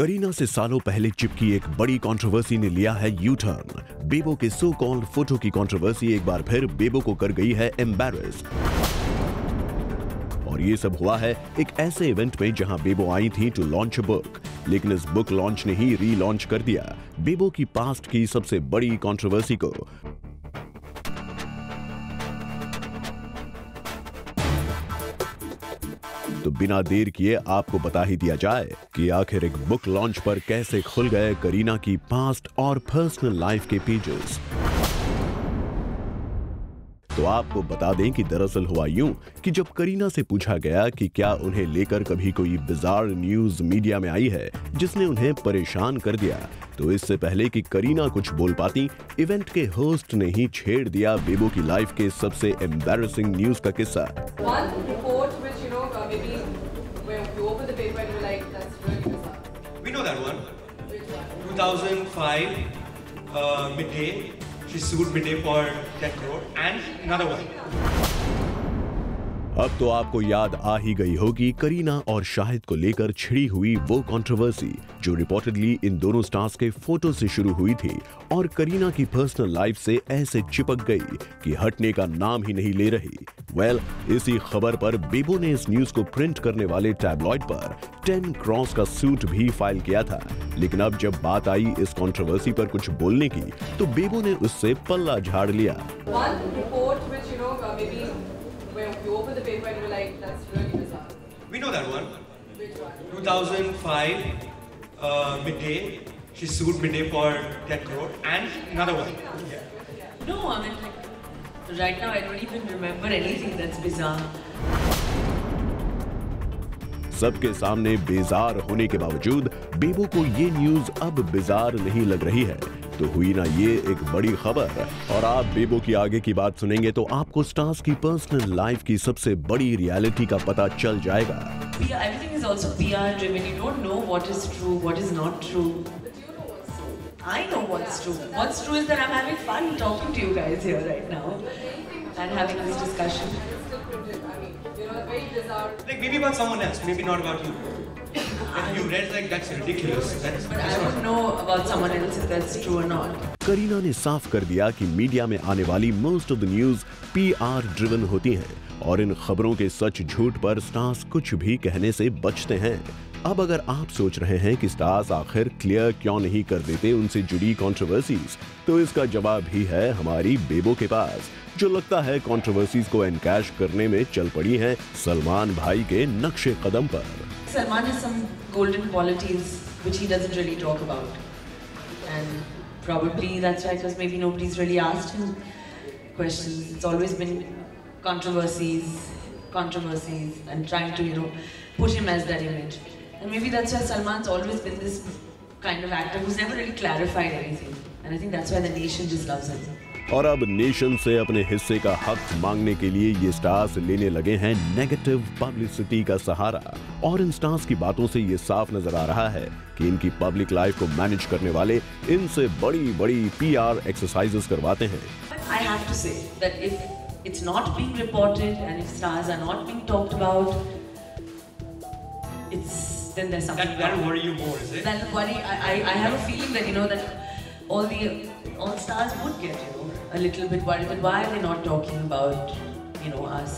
करीना से सालों पहले चिपकी एक बड़ी कंट्रोवर्सी ने लिया है यू टर्न। बेबो के सो कॉल्ड फोटो की कंट्रोवर्सी एक बार फिर बेबो को कर गई है एम्बैरेस। और ये सब हुआ है एक ऐसे इवेंट में जहां बेबो आई थी टू लॉन्च अ बुक, लेकिन इस बुक लॉन्च ने ही री-लॉन्च कर दिया बेबो की पास्ट की सबसे बड़ी कंट्रोवर्सी को। तो बिना देर किए आपको बता ही दिया जाए कि आखिर एक बुक लॉन्च पर कैसे खुल गए करीना की पास्ट और पर्सनल लाइफ के पेजेस। तो आपको बता दें कि दरअसल हुआ यूं कि जब करीना से पूछा गया कि क्या उन्हें लेकर कभी कोई बिजार न्यूज मीडिया में आई है जिसने उन्हें परेशान कर दिया, तो इससे पहले कि करीना कुछ बोल पाती, इवेंट के होस्ट ने ही छेड़ दिया बेबो की लाइफ के सबसे एम्बैरेसिंग न्यूज का किस्सा। We know that one. 2005, midday. She sued midday for 10 crore and another one. अब तो आपको याद आ ही गई होगी करीना और शाहिद को लेकर छिड़ी हुई वो कंट्रोवर्सी जो रिपोर्टेडली इन दोनों स्टार्स के फोटो से शुरू हुई थी और करीना की पर्सनल लाइफ से ऐसे चिपक गई कि हटने का नाम ही नहीं ले रही। इसी खबर पर बेबो ने इस न्यूज को प्रिंट करने वाले टैबलॉइड पर 10 क्रॉस का सूट भी फाइल किया था, लेकिन अब जब बात आई इस कंट्रोवर्सी पर कुछ बोलने की तो बेबो ने उससे पल्ला झाड़ लिया। When you open the paper and you're like, that's really bizarre. We know that one. Which one? 2005, midday. She sued midday for 10 crore and another one. No, I mean, like, right now I don't even remember anything that's bizarre. सबके सामने बेजार होने के बावजूद बेबो को ये news अब bizarre नहीं लग रही है, तो हुई ना ये एक बड़ी खबर। और आप बेबो की आगे की बात सुनेंगे तो आपको स्टार्स की पर्सनल लाइफ की सबसे बड़ी रियलिटी का पता चल जाएगा। Everything is also PR driven. You don't know what is true, what is not true. I know what's true. What's true is that I'm having fun talking to you guys here right now and having this discussion. Like maybe about someone else, maybe not about you. If you read like that's ridiculous. But I don't know about someone else if that's true or not. Kareena ने साफ कर दिया कि media में आने वाली most of the news PR driven होती हैं और इन खबरों के सच झूठ पर स्टार्स कुछ भी कहने से बचते हैं। अब अगर आप सोच रहे हैं कि स्टार्स आखिर क्लियर क्यों नहीं कर देते उनसे जुड़ी कंट्रोवर्सीज, तो इसका जवाब भी है हमारी बेबो के पास, जो लगता है कंट्रोवर्सीज को एनकैश करने में चल पड़ी है सलमान भाई के नक्शे कदम पर। Salman has some golden qualities which he doesn't really talk about, and probably that's why, because maybe nobody's really asked him questions. It's always been controversies, and trying to put him as that image. And maybe that's why Salman's always been this kind of actor who's never really clarified anything. And I think that's why the nation just loves him. और अब nation से अपने हिस्से का हक मांगने के लिए ये स्टार्स लेने लगे हैं नेगेटिव पब्लिसिटी का सहारा। और इन स्टार्स की बातों से ये साफ नजर आ रहा है कि इनकी पब्लिक लाइफ को मैनेज करने वाले इनसे बड़ी PR एक्सरसाइजेस करवाते हैं। I have to say that if it's not being reported and if stars are not being talked about, then there's something. That'll worry you more, is it? That'll worry. I have a feeling that that all stars would get a little bit worried. But why are they not talking about us?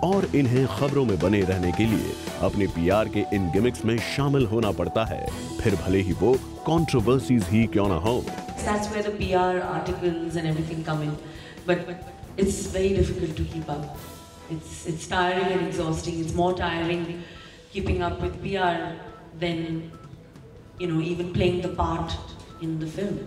और इन्हें खबरों में बने रहने के लिए अपने PR के इन गिमिक्स में शामिल होना पड़ता है, फिर भले ही वो कंट्रोवर्सीज ही क्यों ना हो। That's where the PR articles and everything come in, but it's very difficult to keep up. It's tiring and exhausting. It's more tiring keeping up with PR than even playing the part in the film.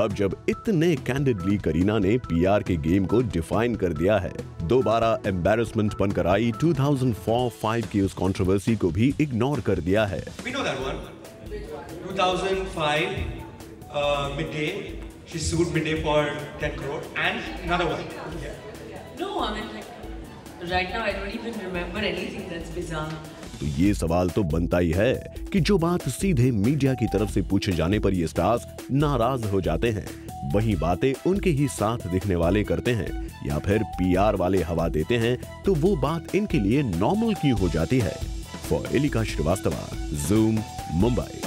अब जब इतने candidly Kareena ने PR के game को define कर दिया है, दोबारा एम्बैरेसमेंट बनकर आई 2004-5 की उस कंट्रोवर्सी को भी इग्नोर कर दिया है। We know that one. 2005, midday. She sued midday for 10 crore and another one. No, I mean, like, right now I don't even remember anything that's bizarre. तो ये सवाल तो बनता ही है कि जो बात सीधे मीडिया की तरफ से पूछे जाने पर ये स्टार्स नाराज हो जाते हैं, वही बातें उनके ही साथ दिखने वाले करते हैं या फिर PR वाले हवा देते हैं, तो वो बात इनके लिए नॉर्मल क्यों हो जाती है। For Elika Srivastava, zoom, Mumbai.